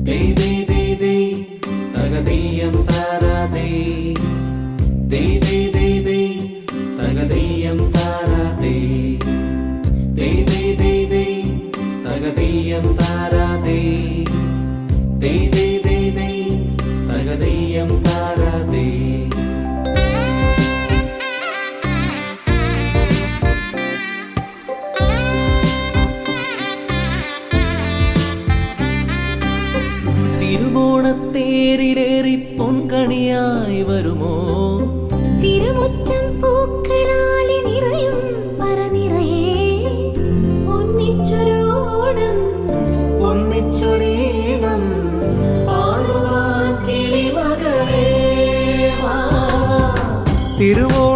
ദേ ദേ ദേ ദേ തകതീയം താരാതേ ദേ ദേ ദേ ദേ തകതീയം താരാതേ ദേ ദേ ദേ ദേ തകതീയം താരാതേ ദേ ദേ ദേ ദേ തകതീയം താരാതേ. തിരുവോണത്തേരിലേറി പൊൻകണിയായി വരുമോ തിരുമുറ്റം പൂക്കളാലി നിറയും പറനിറയേ ഒന്നിച്ചൊരോണം ഒന്നിച്ചൊരീണം പാടുവാൻ കിളിമകളേ. തിരുവോണ